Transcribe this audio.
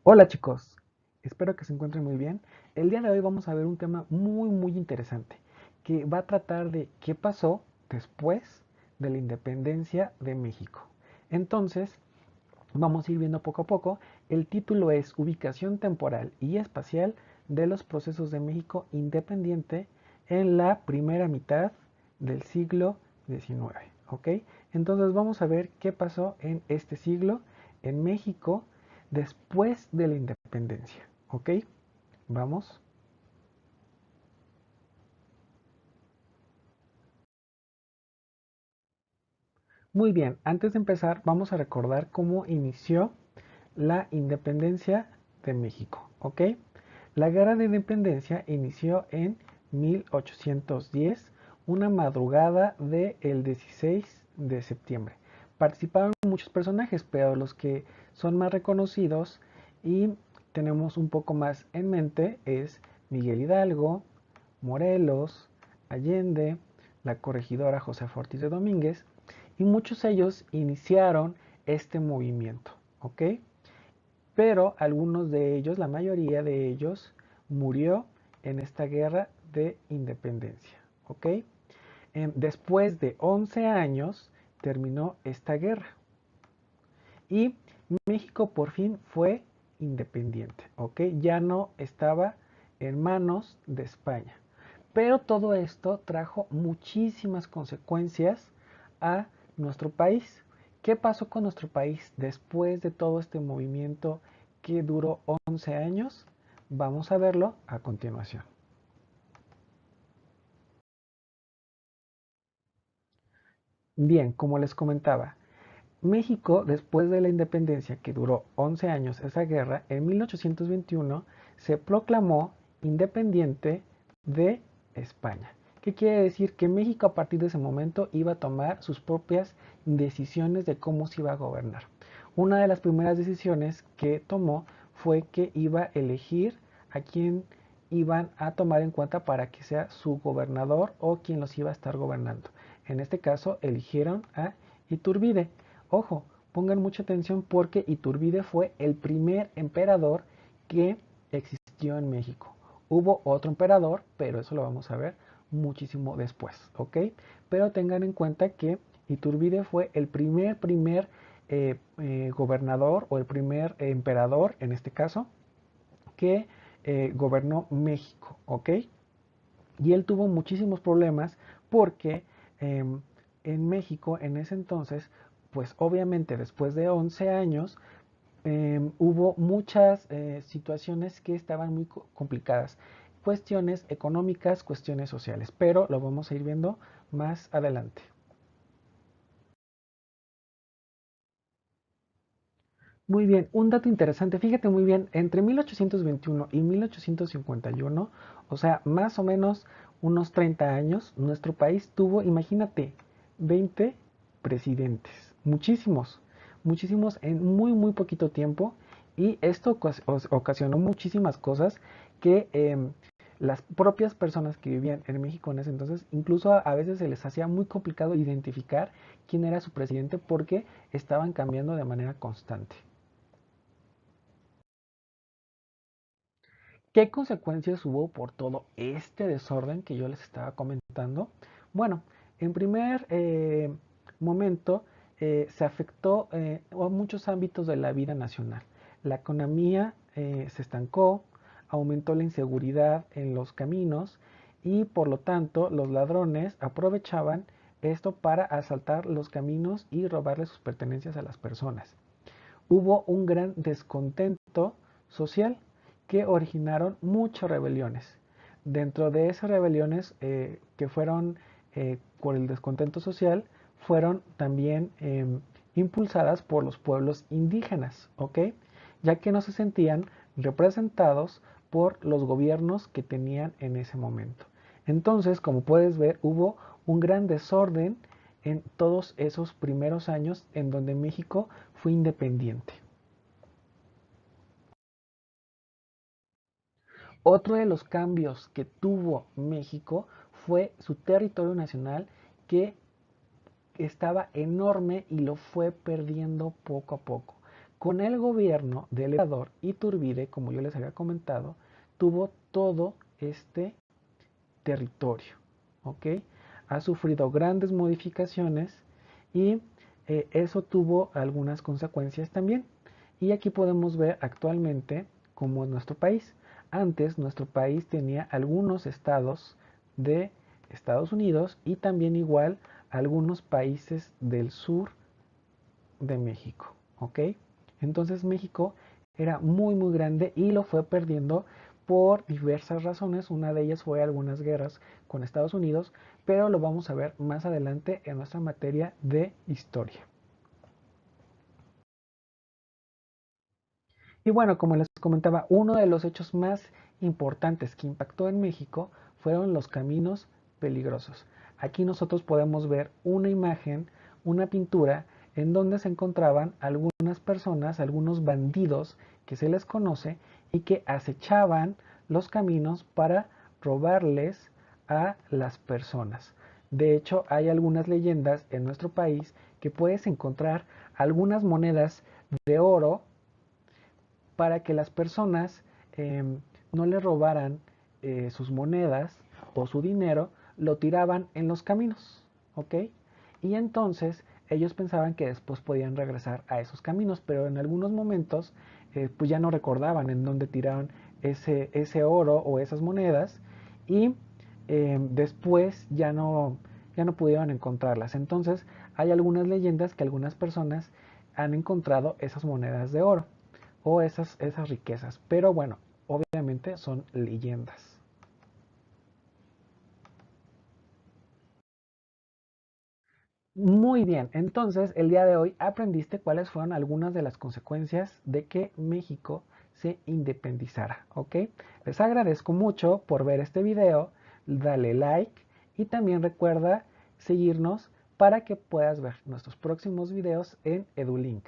Hola chicos, espero que se encuentren muy bien. El día de hoy vamos a ver un tema muy interesante que va a tratar de qué pasó después de la independencia de México. Entonces, vamos a ir viendo poco a poco. El título es Ubicación temporal y espacial de los procesos de México independiente en la primera mitad del siglo XIX. ¿Ok? Entonces vamos a ver qué pasó en este siglo en México después de la independencia. ¿Ok? Vamos. Muy bien, antes de empezar vamos a recordar cómo inició la independencia de México. ¿Ok? La guerra de independencia inició en 1810, una madrugada del 16 de septiembre. Participaron muchos personajes, pero los que son más reconocidos y tenemos un poco más en mente es Miguel Hidalgo, Morelos, Allende, la corregidora Josefa Ortiz de Domínguez, y muchos de ellos iniciaron este movimiento, ¿ok? Pero algunos de ellos, la mayoría de ellos, murió en esta guerra de independencia, ¿ok? Después de 11 años terminó esta guerra y México por fin fue independiente, ¿ok? Ya no estaba en manos de España. Pero todo esto trajo muchísimas consecuencias a nuestro país. ¿Qué pasó con nuestro país después de todo este movimiento que duró 11 años? Vamos a verlo a continuación. Bien, como les comentaba, México, después de la independencia que duró 11 años esa guerra, en 1821 se proclamó independiente de España. ¿Qué quiere decir? Que México a partir de ese momento iba a tomar sus propias decisiones de cómo se iba a gobernar. Una de las primeras decisiones que tomó fue que iba a elegir a quién iban a tomar en cuenta para que sea su gobernador o quien los iba a estar gobernando. En este caso eligieron a Iturbide. Ojo, pongan mucha atención porque Iturbide fue el primer emperador que existió en México. Hubo otro emperador, pero eso lo vamos a ver muchísimo después, ¿ok? Pero tengan en cuenta que Iturbide fue el primer gobernador o el primer emperador, en este caso, que gobernó México, ¿ok? Y él tuvo muchísimos problemas porque eh, en México en ese entonces, pues obviamente después de 11 años, hubo muchas situaciones que estaban muy complicadas. Cuestiones económicas, cuestiones sociales, pero lo vamos a ir viendo más adelante. Muy bien, un dato interesante, fíjate muy bien, entre 1821 y 1851, o sea, más o menos unos 30 años, nuestro país tuvo, imagínate, 20 presidentes, muchísimos en muy poquito tiempo, y esto ocasionó muchísimas cosas que las propias personas que vivían en México en ese entonces, incluso a veces se les hacía muy complicado identificar quién era su presidente porque estaban cambiando de manera constante. ¿Qué consecuencias hubo por todo este desorden que yo les estaba comentando? Bueno, en primer momento se afectó a muchos ámbitos de la vida nacional. La economía se estancó, aumentó la inseguridad en los caminos y por lo tanto los ladrones aprovechaban esto para asaltar los caminos y robarle sus pertenencias a las personas. Hubo un gran descontento social que originaron muchas rebeliones. Dentro de esas rebeliones que fueron por el descontento social, fueron también impulsadas por los pueblos indígenas, ¿ok? Ya que no se sentían representados por los gobiernos que tenían en ese momento. Entonces, como puedes ver, hubo un gran desorden en todos esos primeros años en donde México fue independiente. Otro de los cambios que tuvo México fue su territorio nacional que estaba enorme y lo fue perdiendo poco a poco. con el gobierno del emperador Iturbide, como yo les había comentado, tuvo todo este territorio, ¿ok? Ha sufrido grandes modificaciones y eso tuvo algunas consecuencias también. Y aquí podemos ver actualmente cómo es nuestro país. Antes nuestro país tenía algunos estados de Estados Unidos y también igual algunos países del sur de México, ¿ok? Entonces México era muy grande y lo fue perdiendo por diversas razones. Una de ellas fue algunas guerras con Estados Unidos, pero lo vamos a ver más adelante en nuestra materia de historia. Y bueno, como les comentaba, uno de los hechos más importantes que impactó en México fueron los caminos peligrosos. Aquí nosotros podemos ver una imagen, una pintura, en donde se encontraban algunas personas, algunos bandidos que se les conoce y que acechaban los caminos para robarles a las personas. De hecho, hay algunas leyendas en nuestro país que puedes encontrar algunas monedas de oro para que las personas no le robaran sus monedas o su dinero, lo tiraban en los caminos, ¿ok? Y entonces ellos pensaban que después podían regresar a esos caminos, pero en algunos momentos pues ya no recordaban en dónde tiraron ese oro o esas monedas y después ya no pudieron encontrarlas. Entonces hay algunas leyendas que algunas personas han encontrado esas monedas de oro o esas riquezas. Pero bueno, obviamente son leyendas. Muy bien, entonces el día de hoy aprendiste cuáles fueron algunas de las consecuencias de que México se independizara, ¿ok? Les agradezco mucho por ver este video, dale like y también recuerda seguirnos para que puedas ver nuestros próximos videos en EduLink.